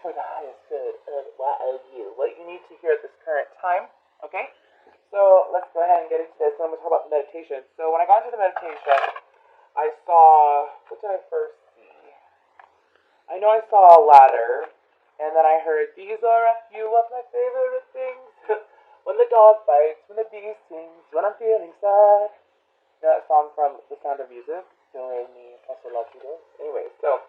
for the highest good of you, what you need to hear at this current time. Okay? So let's go ahead and get into this. And I'm going to talk about the meditation. So when I got into the meditation, I saw, what did I first see? I know I saw a ladder, and then I heard, these are a few of my favorite things. When the dog bites, when the bee sings, when I'm feeling sad. You know that song from The Sound of Music? Do, re, mi, fa, sol, la, ti, do. Anyway, so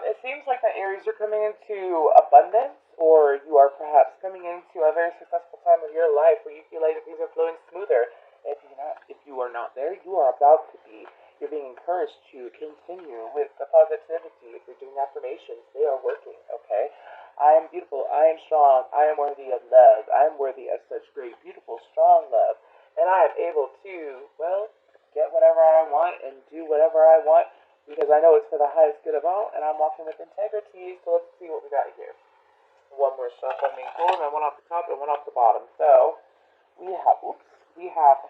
it seems like the Aries are coming into abundance, or you are perhaps coming into a very successful time of your life where you feel like things are flowing smoother. If you are not there, you are about to be. You're being encouraged to continue with the positivity. If you're doing affirmations, they are working. Okay, I am beautiful. I am strong. I am worthy of love. I am worthy of such great, beautiful, strong love, and I am able to, well, get whatever I want and do whatever I want because I know it's for the highest good of all, and I'm walking with integrity. So let's see what we got here. One more shuffle being pulled, and one off the top and one off the bottom. So we have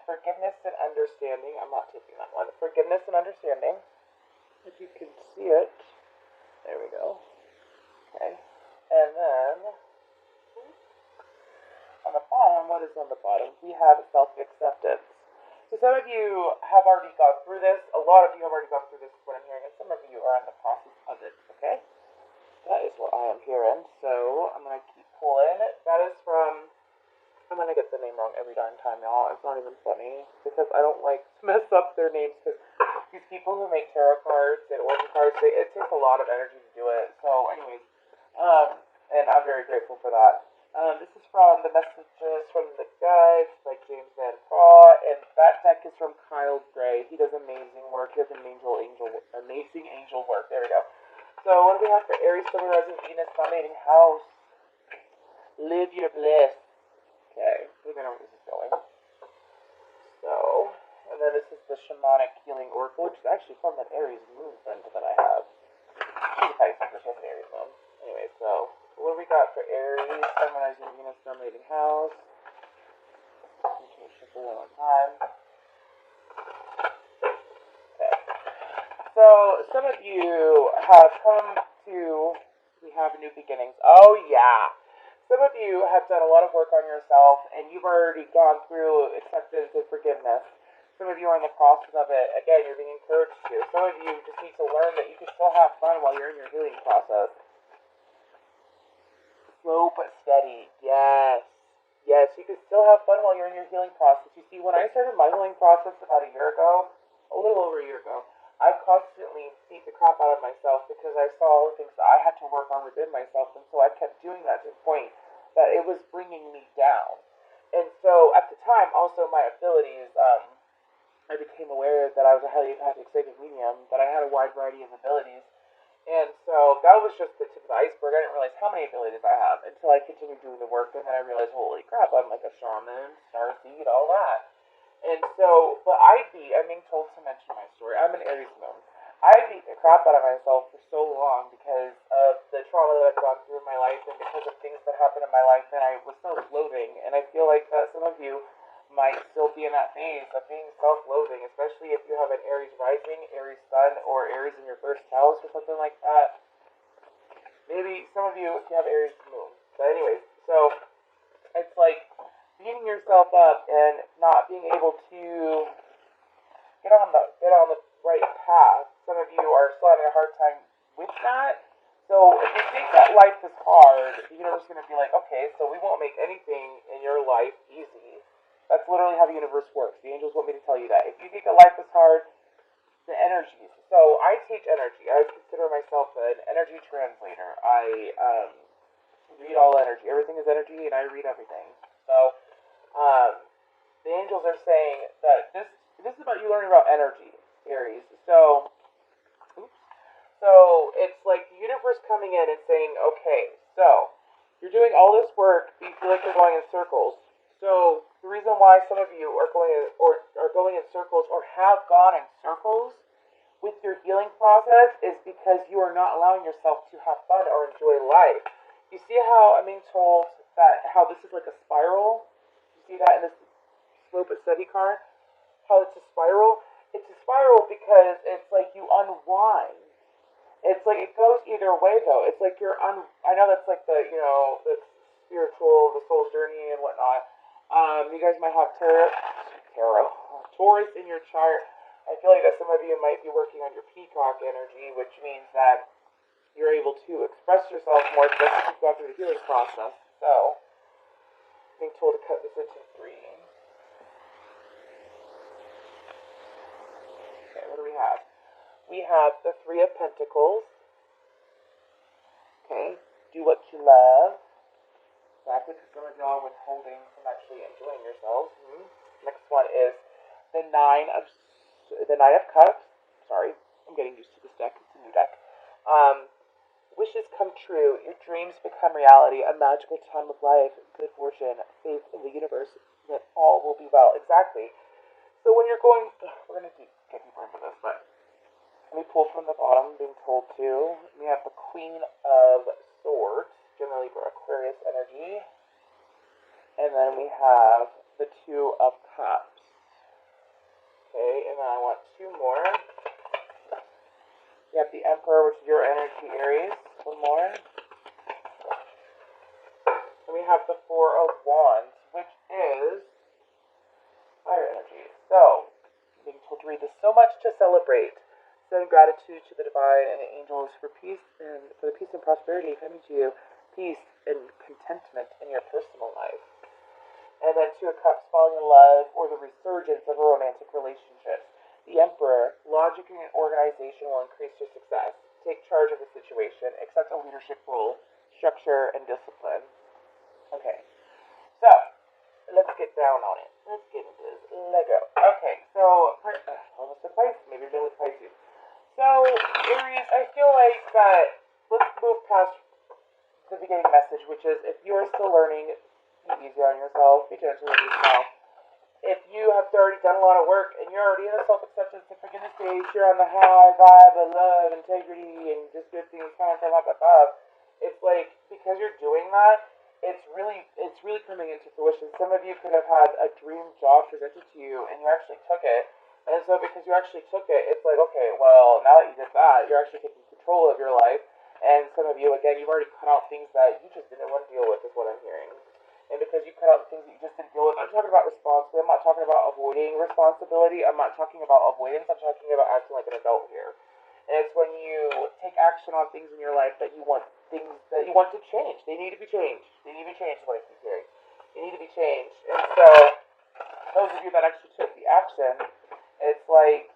forgiveness and understanding. I'm not taking that one. Forgiveness and understanding. If you can see it, there we go. Okay, and then on the bottom, what is on the bottom? We have self-acceptance. So some of you have already gone through this. A lot of you have already gone through this, is what I'm hearing, and some of you are in the process of it. Okay. That is what I am hearing. So I'm going to keep pulling. That is from, I'm going to get the name wrong every darn time, y'all. It's not even funny because I don't like to mess up their names because these people who make tarot cards and oracle cards, it takes a lot of energy to do it. So anyways, and I'm very grateful for that. This is from the Messages from the Guides by James Van Praagh, and that deck is from Kyle Gray. He does amazing work. He does amazing angel work. There we go. So what do we have for Aries, Sun, Rising, Venus, dominating house? Live your bliss. Okay, we're gonna know where this is going. So, and then this is the Shamanic Healing Oracle, which is actually from that Aries moon friend that I have. She's a Pisces, but she has an Aries moon. Anyway, so what do we got for Aries, Sun, Rising, Venus, dominating house? Okay, shuffle one more time. So, some of you have come to, we have new beginnings. Oh, yeah. Some of you have done a lot of work on yourself, and you've already gone through acceptance and forgiveness. Some of you are in the process of it. Again, you're being encouraged to. Some of you just need to learn that you can still have fun while you're in your healing process. Slow but steady. Yes. Yes, you can still have fun while you're in your healing process. You see, when I started my healing process about a little over a year ago, I constantly beat the crap out of myself because I saw all the things that I had to work on within myself, and so I kept doing that to the point that it was bringing me down. And so at the time, also my abilities, I became aware that I was a highly empathic psychic medium, that I had a wide variety of abilities, and so that was just the tip of the iceberg. I didn't realize how many abilities I have until I continued doing the work, and then I realized, holy crap, I'm like a shaman, starseed, all that. And so, but I'm being told to mention my story. I'm an Aries moon. I beat the crap out of myself for so long because of the trauma that I've gone through in my life and because of things that happened in my life, and I was self-loathing. And I feel like some of you might still be in that phase of being self-loathing, especially if you have an Aries rising, Aries sun, or Aries in your first house or something like that. Maybe some of you, if you have Aries moon. But anyways, so it's like beating yourself up and not being able to get on the right path. Some of you are still having a hard time with that. So if you think that life is hard, the universe is going to be like, okay, so we won't make anything in your life easy. That's literally how the universe works. The angels want me to tell you that. If you think that life is hard, the energies. So I teach energy. I consider myself an energy translator. I read all energy. Everything is energy, and I read everything. So the angels are saying that this is about you learning about energy, Aries. So it's like the universe coming in and saying, okay, so you're doing all this work, but you feel like you're going in circles. So the reason why some of you are going in circles or have gone in circles with your healing process is because you are not allowing yourself to have fun or enjoy life. You see how I'm being told that how this is like a spiral? You see that in this slow but steady card? How it's a spiral? It's a spiral because it's like you unwind. It's like it goes either way though. It's like I know that's like the spiritual, the soul journey and whatnot. You guys might have Taurus in your chart. I feel like that some of you might be working on your peacock energy, which means that you're able to express yourself more just as you go through the healing process. So, being told to cut this into three. Okay, what do we have? We have the Three of Pentacles. Okay, do what you love. Exactly, because some of y'all are withholding from actually enjoying yourselves. Next one is the Nine of Cups. Sorry, I'm getting used to this deck. It's a new deck. Wishes come true. Your dreams become reality. A magical time of life. Good fortune. Faith in the universe that all will be well. Exactly. So when you're going, we're going to get deeper into this, but let me pull from the bottom, being told to. We have the Queen of Swords, generally for Aquarius energy. And then we have the Two of Cups. Okay, and then I want two more. You have the Emperor, which is your energy, Aries. One more. And we have the Four of Wands, which is fire energy. So, being told to read this, so much to celebrate. Send gratitude to the divine and the angels for peace and for the peace and prosperity coming to you. Peace and contentment in your personal life. And then Two of Cups, falling in love, or the resurgence of a romantic relationship. The Emperor, logic and organization will increase your success. Take charge of the situation, accept a leadership role, structure, and discipline. Okay, so let's get down on it. Let's get into this. Lego. Okay, so almost a Pisces. Maybe you're with Pisces. So Aries, I feel like that. Let's move past the beginning message, which is if you are still learning, be easy on yourself. Be gentle with yourself. If you have already done a lot of work and you're already in a self-acceptance and forgiveness stage, you're on the high vibe of love, integrity, and just good things coming from up above. It's like because you're doing that, it's really coming into fruition. Some of you could have had a dream job presented to you and you actually took it. And so because you actually took it, it's like, okay, well, now that you did that, you're actually taking control of your life. And some of you, again, you've already cut out things that you just didn't want to deal with, is what I'm hearing. And because you cut out the things that you just didn't deal with, I'm talking about responsibility. I'm not talking about avoiding responsibility. I'm not talking about avoidance. I'm talking about acting like an adult here. And it's when you take action on things in your life that you want to change. They need to be changed. They need to be changed, is what I keep hearing. They need to be changed. And so, those of you that actually took the action, it's like,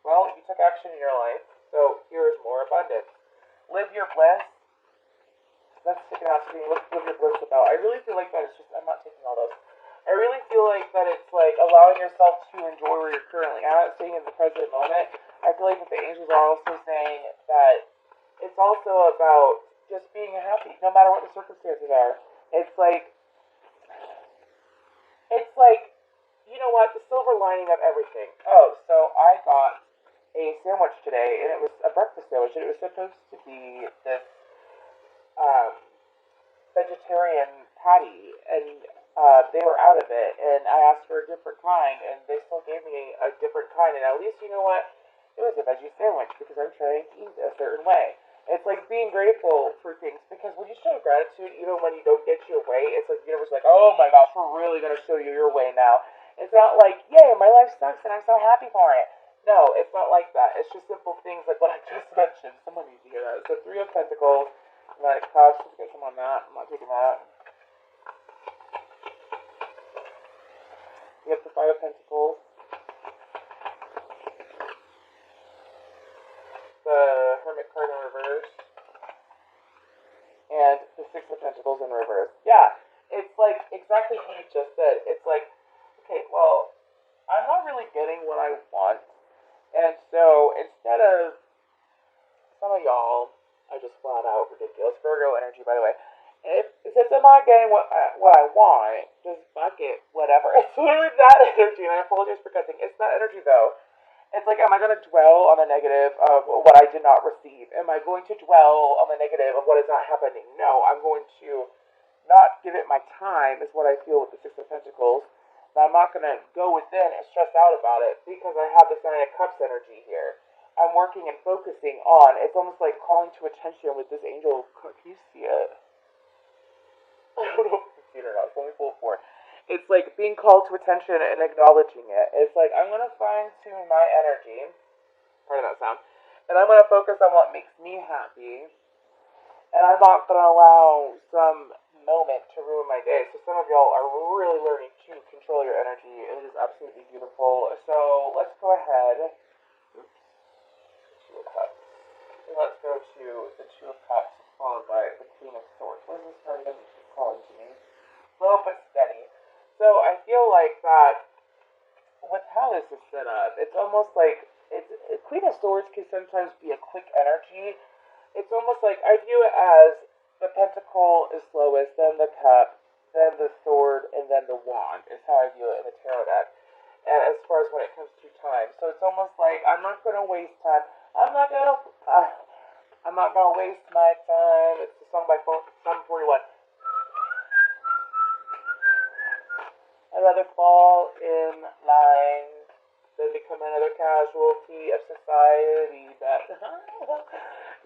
well, you took action in your life, so here is more abundance. Live your bliss. That's sticking out to me. Let's live your bliss about. I really feel like that it's just, I'm not taking all those. I really feel like that it's like allowing yourself to enjoy where you're currently at, staying in the present moment. I feel like that the angels are also saying that it's also about just being happy, no matter what the circumstances are. It's like, you know what, the silver lining of everything. Oh, so I got a sandwich today, and it was a breakfast sandwich, and it was supposed to be this vegetarian patty, and they were out of it, and I asked for a different kind, and they still gave me a different kind, and at least, you know what, it was a veggie sandwich, because I'm trying to eat a certain way. It's like being grateful for things, because when you show gratitude, even when you don't get your way, it's like the universe is like, oh my gosh, we're really going to show you your way now. It's not like, yay, my life sucks, and I'm so happy for it. No, it's not like that. It's just simple things like what I just mentioned. Someone needs to hear that. So Three of Pentacles, Nine of Cups. Let's get some on that. I'm not taking that. You have the Five of Pentacles. The Hermit card in reverse. And the Six of Pentacles in reverse. Yeah, it's like exactly what you just said. It's like, okay, well, I'm not really getting what I want. And so instead of some of y'all are just flat out ridiculous. Virgo energy, by the way. Since I'm not getting what I want, just fuck it, whatever. It's literally that energy, and I apologize for cussing. It's that energy, though. It's like, am I going to dwell on the negative of what I did not receive? Am I going to dwell on the negative of what is not happening? No, I'm going to not give it my time, is what I feel with the Six of Pentacles. And I'm not going to go within and stress out about it because I have this Nine of Cups energy here. I'm working and focusing on. It's almost like calling to attention with this angel. Can you see it? I don't know if you can see it or not. So let me pull it forward. It's like being called to attention and acknowledging it. It's like I'm going to fine tune my energy. Part of that sound. And I'm going to focus on what makes me happy. And I'm not going to allow some moment to ruin my day. So some of y'all are really learning to control your energy. It is absolutely beautiful. So let's go ahead. Oops. Two of Cups. Let's go to the Two of Cups, followed by the Queen of Swords. What is this card again? It's calling to me. Slow but steady. So I feel like that with how this is set up, it's almost like Queen of Swords can sometimes be a quick energy. It's almost like I view it as the pentacle is slowest, then the cup, then the sword, and then the wand is how I view it in the tarot deck. And as far as when it comes to time, so it's almost like I'm not going to waste time. I'm not gonna waste my time. It's a song by Sum 41. I'd rather fall in line than become another casualty of society that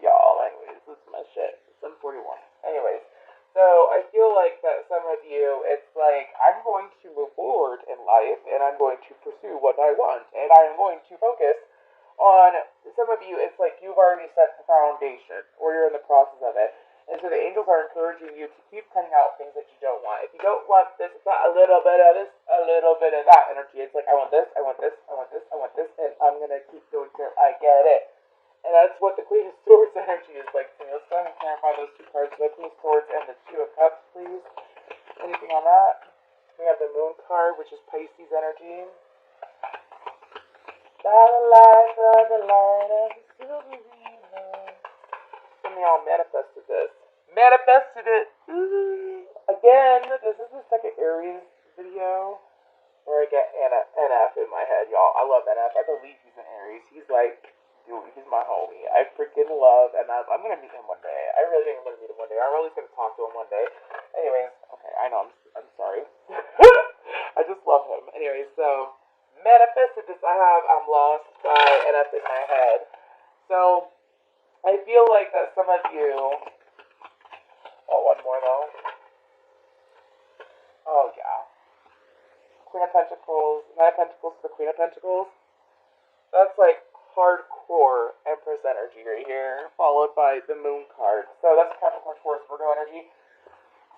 y'all, anyways, this is my shit. Sum 41. Anyways, so I feel like that some of you, it's like I'm going to move forward in life and I'm going to pursue what I want and I am going to focus on some of you. It's like you've already set the foundation or you're in the process of it. And so the angels are encouraging you to keep cutting out things that you don't want. If you don't want this, it's not a little bit of this, a little bit of that energy. It's like, I want this, I want this, I want this, I want this, and I'm going to keep doing till I get it. And that's what the Queen of Swords energy is like to me. Let's go ahead and clarify those two cards. The Queen of Swords and the Two of Cups, please. Anything on that? We have the Moon card, which is Pisces energy. By the light of the light of the silver river. Some of y'all manifested this. Manifested it. Ooh. Again, this is the second Aries video where I get NF in my head, y'all. I love NF. I believe he's an Aries. He's like, dude, he's my homie. I freaking love NF. I'm going to meet him one day. I really think I'm going to meet him one day. I'm really going to talk to him one day. Anyways, okay, I know. I'm sorry. I just love him. Anyways, so manifested this. I'm lost by NF in my head. So I feel like that some of you. Oh, one more though. Oh yeah. Queen of Pentacles, Knight of Pentacles to the Queen of Pentacles. That's like hardcore Empress energy right here, followed by the Moon card. So that's Capricorn, Taurus, Virgo energy.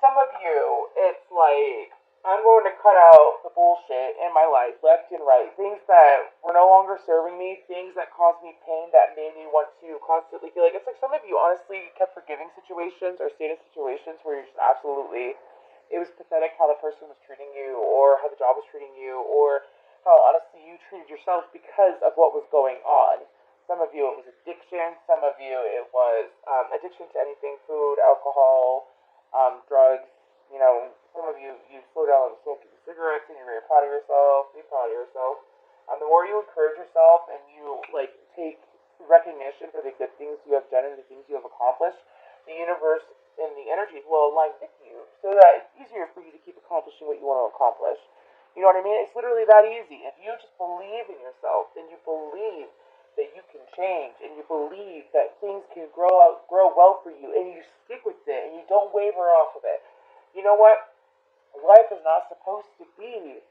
Some of you, it's like, I'm going to cut out the bullshit in my life, left and right. Things that were no longer serving me, things that caused me pain, that made me want to constantly feel like, it's like some of you honestly kept forgiving situations or stayed in situations where you're just absolutely, it was pathetic how the person was treating you or how the job was treating you or how honestly you treated yourself because of what was going on. Some of you it was addiction, some of you it was addiction to anything, food, alcohol, drugs. You know, some of you slow down and smoking cigarettes and you're very proud of yourself. Be proud of yourself. The more you encourage yourself and you like take recognition for the good things you have done and the things you have accomplished, the universe and the energies will align with you so that it's easier for you to keep accomplishing what you want to accomplish. You know what I mean? It's literally that easy. If you just believe in yourself and you believe that you can change and you believe that things can grow well for you and you stick with it and you don't waver off of it. You know what? Life is not supposed to be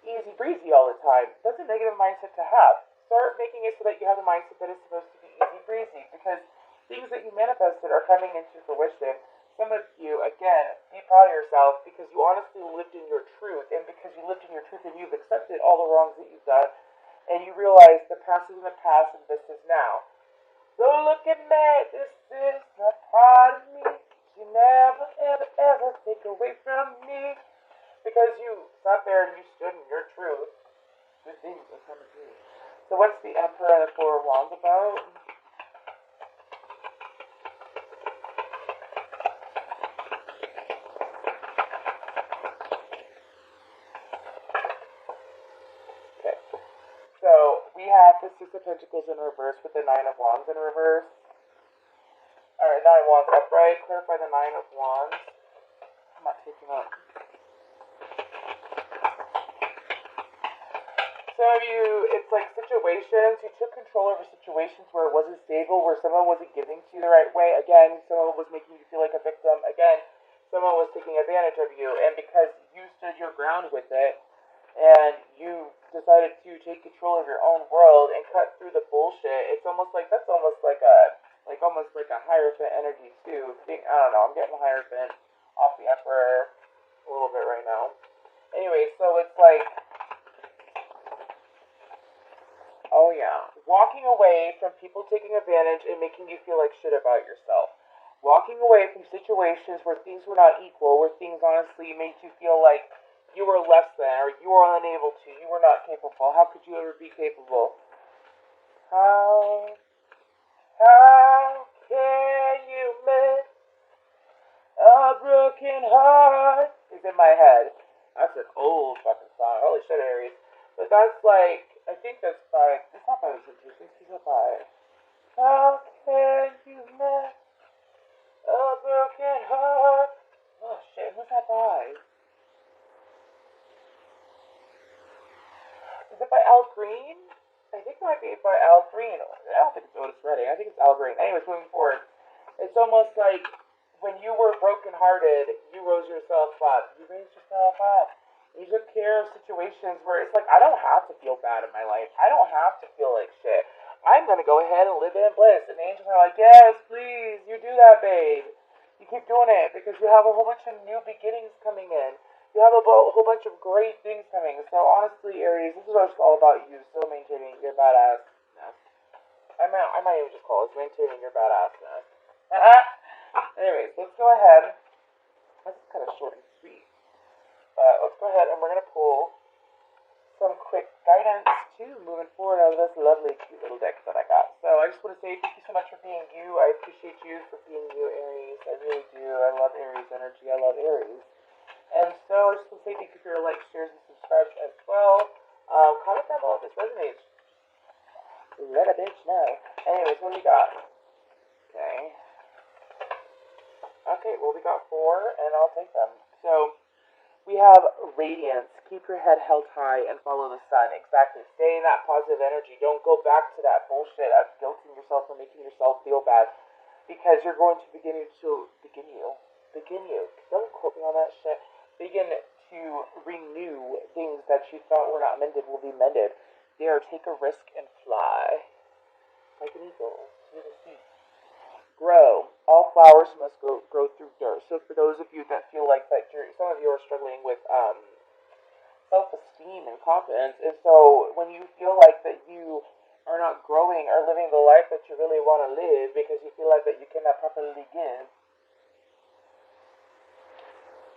easy breezy all the time. That's a negative mindset to have. Start making it so that you have a mindset that it's supposed to be easy breezy because things that you manifested are coming into fruition. Some of you, again, be proud of yourself because you honestly lived in your truth and because you lived in your truth and you've accepted all the wrongs that you've done and you realize the past is in the past and this is now. So look at me, this is a part of me. You never, ever, ever take away from me because you sat there and you stood in your truth. Good things are coming to you. So what's the Emperor and the Four of Wands about? So we have the Six of Pentacles in reverse with the Nine of Wands in reverse. Alright, Nine of Wands upright. Clarify the Nine of Wands. I'm not taking up. Some of you, it's like situations, you took control over situations where it wasn't stable, where someone wasn't giving to you the right way. Again, someone was making you feel like a victim. Again, someone was taking advantage of you. And because you stood your ground with it, and you decided to take control of your own world and cut through the bullshit, it's almost like, that's almost like a Hierophant energy too. I don't know, I'm getting the Hierophant off the Emperor a little bit right now. Anyway, so it's like, oh yeah, walking away from people taking advantage and making you feel like shit about yourself. Walking away from situations where things were not equal, where things honestly made you feel like you were less than, or you were unable to, you were not capable. How could you ever be capable? How can you mend a broken heart? Is in my head. That's an old fucking song. Holy shit, Aries. But that's like, I think that's by, it's not by the Temptations, it's by, how can you mend a broken heart? Oh shit, who's that by? Is it by Al Green? I think it might be by Al Green. I don't think it's Otis Redding. I think it's Al Green. Anyways, moving forward. It's almost like when you were brokenhearted, you rose yourself up. You raised yourself up. You took care of situations where it's like, I don't have to feel bad in my life. I don't have to feel like shit. I'm going to go ahead and live in bliss. And the angels are like, yes, please, you do that, babe. You keep doing it because you have a whole bunch of new beginnings coming in. You have a whole bunch of great things coming. So honestly, Aries, this is what it's all about you. Still maintaining your badassness. I might even just call it maintaining your badassness. Anyways, let's go ahead. This is kind of short and sweet. But let's go ahead and we're going to pull some quick guidance too, moving forward out of this lovely, cute little deck that I got. So I just want to say thank you so much for being you. I appreciate you for being you, Aries. I really do. I love Aries energy. I love Aries. And so I just want to say thank you for your likes, shares, and subscribes as well. Comment down below if this resonates. Let a bitch know. Anyways, what do we got? Okay. Okay, well we got 4, and I'll take them. So, we have radiance. Keep your head held high and follow the sun. Exactly. Stay in that positive energy. Don't go back to that bullshit of guilting yourself or making yourself feel bad. Because you're going to begin you. Don't quote me on that shit. Begin to renew things that you thought were not mended will be mended. Dare take a risk and fly. Like an eagle. To the sea. Grow. All flowers must grow through dirt. So for those of you that feel like that, some of you are struggling with self-esteem and confidence, and so when you feel like that you are not growing or living the life that you really want to live because you feel like that you cannot properly give,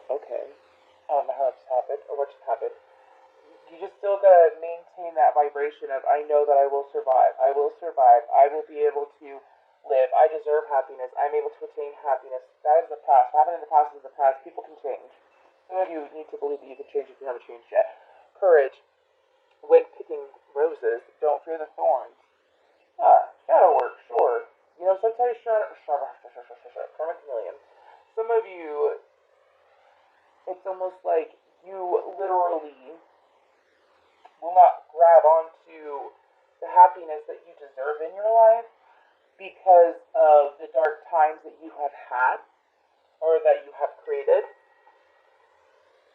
okay, I don't know how that just happened or what just happened. You just still gotta maintain that vibration of, I know that I will survive. I will survive. I will be able to live. I deserve happiness. I'm able to attain happiness. That is the past. What happened in the past is the past. People can change. Some of you need to believe that you can change if you haven't changed yet. Courage. When picking roses, don't fear the thorns. Shadow work, sure. You know, sometimes karma chameleon. Some of you, it's almost like you literally will not grab onto the happiness that you deserve in your life because of the dark times that you have had or that you have created.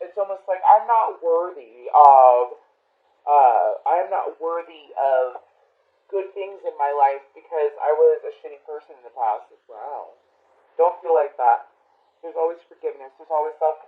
It's almost like I'm not worthy of good things in my life because I was a shitty person in the past. Wow. Don't feel like that. There's always forgiveness. There's always self